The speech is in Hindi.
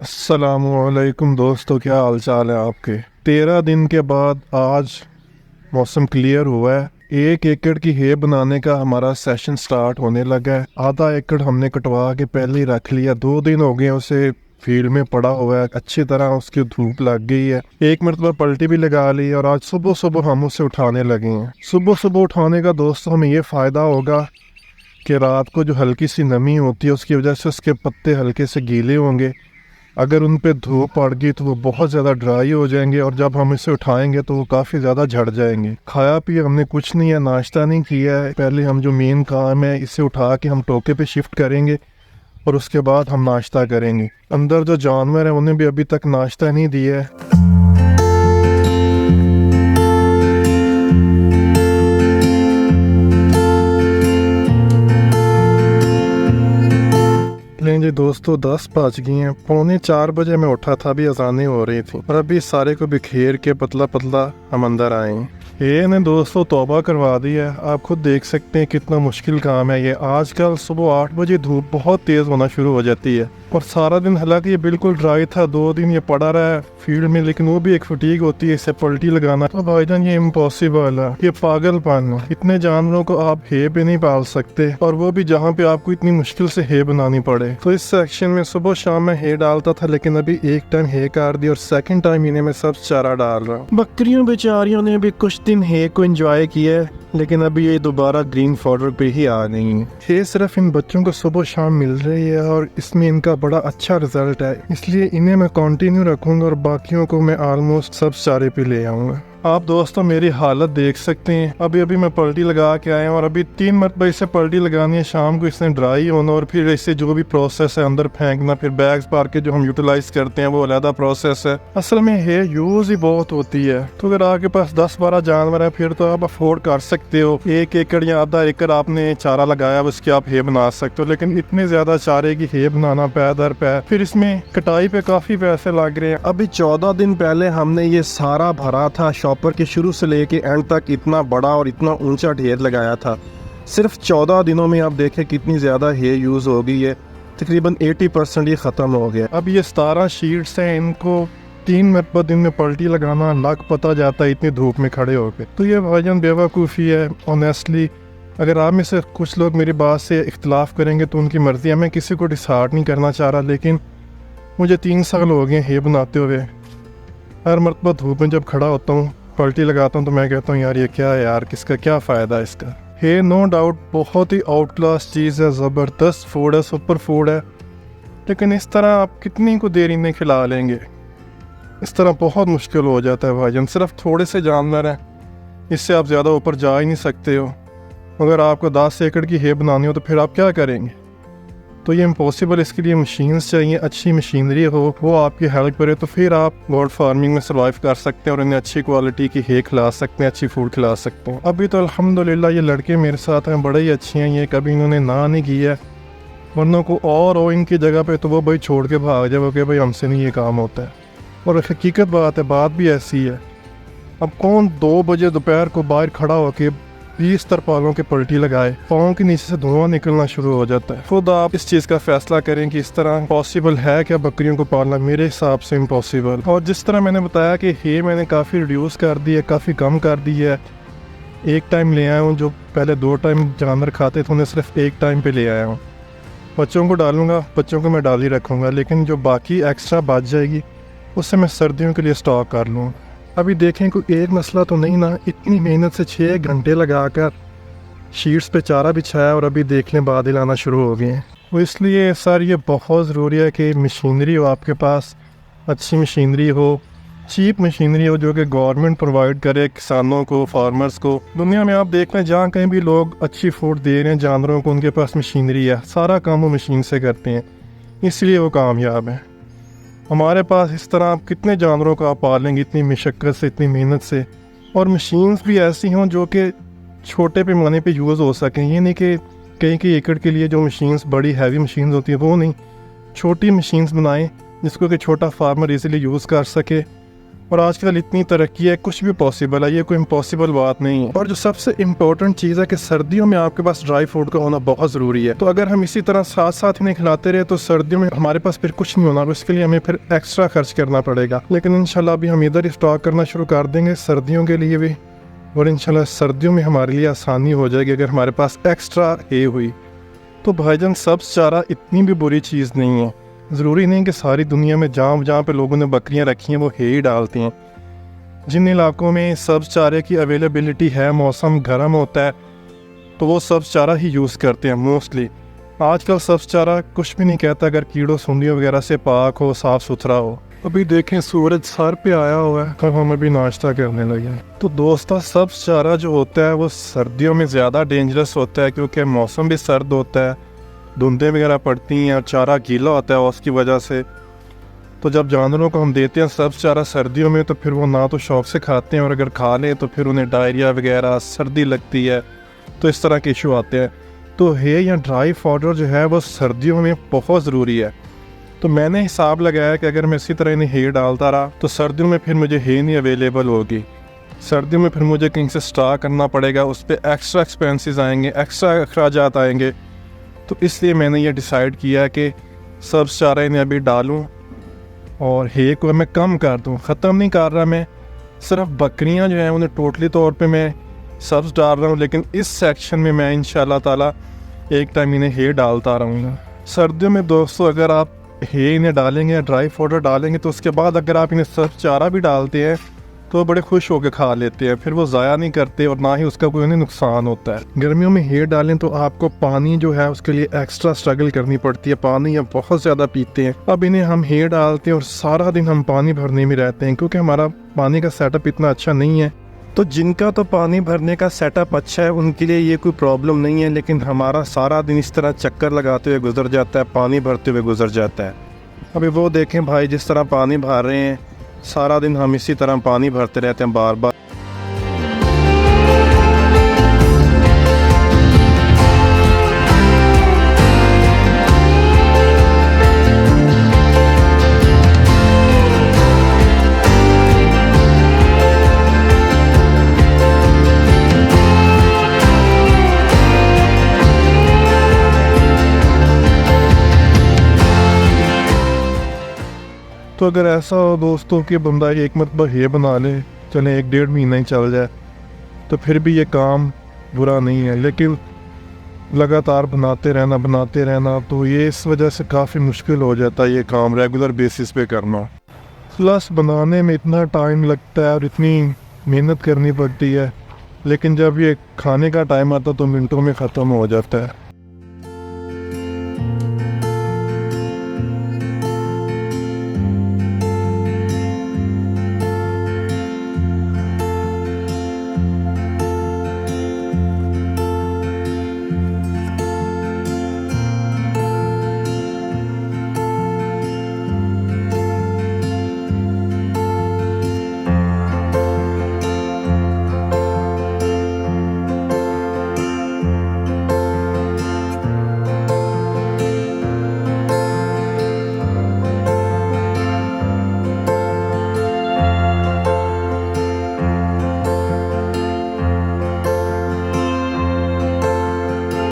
अस्सलामुअलैकुम दोस्तों, क्या हाल चाल है आपके। 13 दिन के बाद आज मौसम क्लियर हुआ है। 1 एकड़ की हे बनाने का हमारा सेशन स्टार्ट होने लगा है। आधा एकड़ हमने कटवा के पहले ही रख लिया। 2 दिन हो गए उसे फील्ड में पड़ा हुआ है, अच्छी तरह उसकी धूप लग गई है। एक मरतबा पलटी भी लगा ली और आज सुबह सुबह हम उसे उठाने लगे हैं। सुबह सुबह उठाने का दोस्तों हमें ये फ़ायदा होगा कि रात को जो हल्की सी नमी होती है उसकी वजह से उसके पत्ते हल्के से गीले होंगे। अगर उन पे धूप पड़ गई तो वो बहुत ज़्यादा ड्राई हो जाएंगे और जब हम इसे उठाएंगे तो वो काफ़ी ज़्यादा झड़ जाएंगे। खाया पिया हमने कुछ नहीं है, नाश्ता नहीं किया है। पहले हम जो मेन काम है इसे उठा के हम टोके पे शिफ्ट करेंगे और उसके बाद हम नाश्ता करेंगे। अंदर जो जानवर हैं उन्हें भी अभी तक नाश्ता नहीं दिया है। लेकिन जी दोस्तों 10 बज गए हैं। 3:45 मैं उठा था, अभी अजानें हो रही थी और अभी सारे को बिखेर के पतला पतला हम अंदर आए हैं। ये ने दोस्तों तौबा करवा दी है। आप खुद देख सकते हैं कितना मुश्किल काम है ये। आजकल सुबह 8 बजे धूप बहुत तेज़ होना शुरू हो जाती है और सारा दिन, हालांकि ये बिल्कुल ड्राई था, 2 दिन ये पड़ा रहा है फील्ड में, लेकिन वो भी एक फटीग होती है इसे पलटी लगाना। तो भाईजान ये इम्पॉसिबल है, ये पागलपन है। इतने जानवरों को आप हे पे नहीं पाल सकते और वो भी जहाँ पे आपको इतनी मुश्किल से हे बनानी पड़े। तो इस सेक्शन में सुबह शाम में हे डालता था, लेकिन अभी एक टाइम हे कर दी और सेकंड टाइम इन्हें मैं सब चारा डाल रहा हूँ। बकरियों बेचारियों ने भी कुछ दिन हे को एंजॉय किया है, लेकिन अभी ये दोबारा ग्रीन फॉडर पे ही आ गई है। ये सिर्फ इन बच्चों को सुबह शाम मिल रही है और इसमें इनका बड़ा अच्छा रिजल्ट है, इसलिए इन्हें मैं कंटिन्यू रखूंगा और बाकियों को मैं ऑलमोस्ट सब चारे पे ले आऊंगा। आप दोस्तों मेरी हालत देख सकते हैं। अभी अभी मैं पलटी लगा के आया हूँ और अभी 3 मरतबा इसे पलटी लगानी है। शाम को इसने ड्राई होना और फिर इसे जो भी प्रोसेस है अंदर फेंकना, फिर बैग्स पार के जो हम यूटिलाइज करते हैं वो अलहदा प्रोसेस है। असल में हे यूज ही बहुत होती है। तो अगर आपके पास 10-12 जानवर है फिर तो आप अफोर्ड कर सकते हो। 1 एकड़ या आधा एकड़ आपने चारा लगाया, उसकी आप हे बना सकते हो। लेकिन इतने ज्यादा चारे की हे बनाना पै दर पै, फिर इसमें कटाई पे काफी पैसे लग रहे हैं। अभी 14 दिन पहले हमने ये सारा भरा था, शॉपर के शुरू से लेके एंड तक इतना बड़ा और इतना ऊंचा ढेर लगाया था। सिर्फ 14 दिनों में आप देखें कितनी ज़्यादा हे यूज़ हो गई है। तकरीबन 80% ये ख़त्म हो गया। अब ये 17 शीट्स हैं, इनको 3 मरतबा दिन में पलटी लगाना लग पता जाता है इतनी धूप में खड़े होकर। तो ये भाईजान बेवकूफ़ी है ऑनेस्टली। अगर आप में से कुछ लोग मेरी बात से इख्तलाफ करेंगे तो उनकी मर्ज़ी है, मैं किसी को डिसहार्ट नहीं करना चाह रहा, लेकिन मुझे 3 साल हो गए हे बनाते हुए। हर मरतबा धूप में जब खड़ा होता हूँ, पलटी लगाता हूँ, तो मैं कहता हूँ यार ये क्या है यार, किसका क्या फ़ायदा है इसका। हे नो डाउट बहुत ही आउट क्लास चीज़ है, ज़बरदस्त फूड है, सुपर फूड है, लेकिन इस तरह आप कितनी को देर इन्हें खिला लेंगे। इस तरह बहुत मुश्किल हो जाता है भाईजान। सिर्फ थोड़े से जानवर हैं, इससे आप ज़्यादा ऊपर जा ही नहीं सकते हो। अगर आपको 10 एकड़ की हे बनानी हो तो फिर आप क्या करेंगे। तो ये इम्पॉसिबल। इसके लिए मशीन्स चाहिए, अच्छी मशीनरी हो, वो आपकी हेल्प करे, तो फिर आप गोल्ड फार्मिंग में सर्वाइव कर सकते हैं और इन्हें अच्छी क्वालिटी की हे खिला सकते हैं, अच्छी फूड खिला सकते हैं। अभी तो अल्हम्दुलिल्लाह ये लड़के मेरे साथ हैं, बड़े ही अच्छे हैं। ये कभी इन्होंने ना नहीं किया, वरना को और हो इनकी जगह पे तो वो भाई छोड़ के भाग जाए, वो कि भाई हमसे नहीं ये काम होता है। और हकीकत बात है, बात भी ऐसी है। अब कौन 2 बजे दोपहर को बाहर खड़ा होकर 20 तरपालों के पलटी लगाए, पाँव के नीचे से धुआं निकलना शुरू हो जाता है। खुद आप इस चीज़ का फैसला करें कि इस तरह पॉसिबल है क्या बकरियों को पालना। मेरे हिसाब से इम्पॉसिबल। और जिस तरह मैंने बताया कि हे मैंने काफ़ी रिड्यूस कर दी है, काफ़ी कम कर दी है। एक टाइम ले आया हूँ, जो पहले 2 टाइम जानवर खाते थे उन्हें सिर्फ 1 टाइम पे ले आया हूँ। बच्चों को डालूंगा, बच्चों को मैं डाल ही रखूँगा, लेकिन जो बाकी एक्स्ट्रा बच जाएगी उससे मैं सर्दियों के लिए स्टॉक कर लूँ। अभी देखें कोई एक मसला तो नहीं ना, इतनी मेहनत से 6 घंटे लगाकर शीट्स पे चारा बिछाया और अभी देख लें बादल आना शुरू हो गए हैं। तो इसलिए सर ये बहुत ज़रूरी है कि मशीनरी हो आपके पास, अच्छी मशीनरी हो, चीप मशीनरी हो, जो कि गवर्नमेंट प्रोवाइड करे किसानों को, फार्मर्स को। दुनिया में आप देख लें जहाँ कहीं भी लोग अच्छी फूड दे रहे हैं जानवरों को, उनके पास मशीनरी है, सारा काम वो मशीन से करते हैं, इसलिए वो कामयाब हैं। हमारे पास इस तरह आप कितने जानवरों को आप पालेंगे इतनी मशक्क़त से, इतनी मेहनत से। और मशीन्स भी ऐसी हों जो कि छोटे पैमाने पे यूज़ हो सकें। ये नहीं कि कई एकड़ के लिए जो मशीन्स बड़ी हैवी मशीन्स होती है वो नहीं, छोटी मशीन्स बनाएं जिसको कि छोटा फार्मर इजीली यूज़ कर सके और आजकल इतनी तरक्की है, कुछ भी पॉसिबल है, ये कोई इम्पॉसिबल बात नहीं है। और जो सबसे इम्पोर्टेंट चीज़ है कि सर्दियों में आपके पास ड्राई फ्रूट का होना बहुत ज़रूरी है। तो अगर हम इसी तरह साथ साथ इन्हें खिलाते रहे तो सर्दियों में हमारे पास फिर कुछ नहीं होना, इसके लिए हमें फिर एक्स्ट्रा खर्च करना पड़ेगा। लेकिन इंशाल्लाह अभी हम इधर ही स्टॉक करना शुरू कर देंगे सर्दियों के लिए भी, और इंशाल्लाह सर्दियों में हमारे लिए आसानी हो जाएगी अगर हमारे पास एक्स्ट्रा है हुई। तो भाईजान सब्ज़ चारा इतनी भी बुरी चीज़ नहीं है। ज़रूरी नहीं कि सारी दुनिया में जहाँ पे लोगों ने बकरियाँ रखी हैं वो है ही डालती हैं। जिन इलाकों में सब्ज़ चारे की अवेलेबिलिटी है, मौसम गर्म होता है, तो वो सब्ज़ चारा ही यूज़ करते हैं मोस्टली। आजकल सब्ज़ चारा कुछ भी नहीं कहता अगर कीड़ों सुंडियों वगैरह से पाक हो, साफ़ सुथरा हो। अभी देखें सूरज सर पे आया हुआ है, अब हम अभी नाश्ता करने लगे। तो दोस्तों सब्ज़ चारा जो होता है वो सर्दियों में ज़्यादा डेंजरस होता है, क्योंकि मौसम भी सर्द होता है, धुंधें वगैरह पड़ती हैं और चारा गीला होता है उसकी वजह से। तो जब जानवरों को हम देते हैं सब्ज़ चारा सर्दियों में, तो फिर वो ना तो शौक़ से खाते हैं, और अगर खा लें तो फिर उन्हें डायरिया वगैरह, सर्दी लगती है, तो इस तरह के इशू आते हैं। तो है या ड्राई फॉडर जो है वो सर्दियों में बहुत ज़रूरी है। तो मैंने हिसाब लगाया कि अगर मैं इसी तरह इन्हें हे डालता रहा तो सर्दियों में फिर मुझे हे नहीं अवेलेबल होगी। सर्दियों में फिर मुझे कहीं से स्टॉक करना पड़ेगा, उस पर एक्स्ट्रा एक्सपेंसेस आएंगे, एक्स्ट्रा अखराजात आएंगे। तो इसलिए मैंने ये डिसाइड किया कि सब्ज़ चारा इन्हें अभी डालूं और हे को मैं कम कर दूं। ख़त्म नहीं कर रहा मैं, सिर्फ बकरियां जो हैं उन्हें टोटली तौर पे मैं सब्ज़ डाल रहा हूं, लेकिन इस सेक्शन में मैं इंशाल्लाह ताला एक टाइम इन्हें हे डालता रहूँगा। सर्दियों में दोस्तों अगर आप हे इन्हें डालेंगे या ड्राई पाउडर डालेंगे तो उसके बाद अगर आप इन्हें सब्ज़ चारा भी डालते हैं तो बड़े खुश होकर खा लेते हैं, फिर वो ज़ाया नहीं करते और ना ही उसका कोई उन्हें नुकसान होता है। गर्मियों में हे डालें तो आपको पानी जो है उसके लिए एक्स्ट्रा स्ट्रगल करनी पड़ती है, पानी हम बहुत ज़्यादा पीते हैं। अब इन्हें हम हे डालते हैं और सारा दिन हम पानी भरने में रहते हैं, क्योंकि हमारा पानी का सेटअप इतना अच्छा नहीं है। तो जिनका तो पानी भरने का सेटअप अच्छा है उनके लिए ये कोई प्रॉब्लम नहीं है, लेकिन हमारा सारा दिन इस तरह चक्कर लगाते हुए गुजर जाता है, पानी भरते हुए गुजर जाता है। अभी वो देखें भाई जिस तरह पानी भर रहे हैं, सारा दिन हम इसी तरह पानी भरते रहते हैं बार बार। तो अगर ऐसा हो दोस्तों कि बंदा एक मरतबा हे बना ले, चले 1-1.5 महीना ही चल जाए, तो फिर भी ये काम बुरा नहीं है। लेकिन लगातार बनाते रहना तो ये इस वजह से काफ़ी मुश्किल हो जाता है ये काम रेगुलर बेसिस पे करना। प्लस बनाने में इतना टाइम लगता है और इतनी मेहनत करनी पड़ती है, लेकिन जब ये खाने का टाइम आता तो मिनटों में ख़त्म हो जाता है।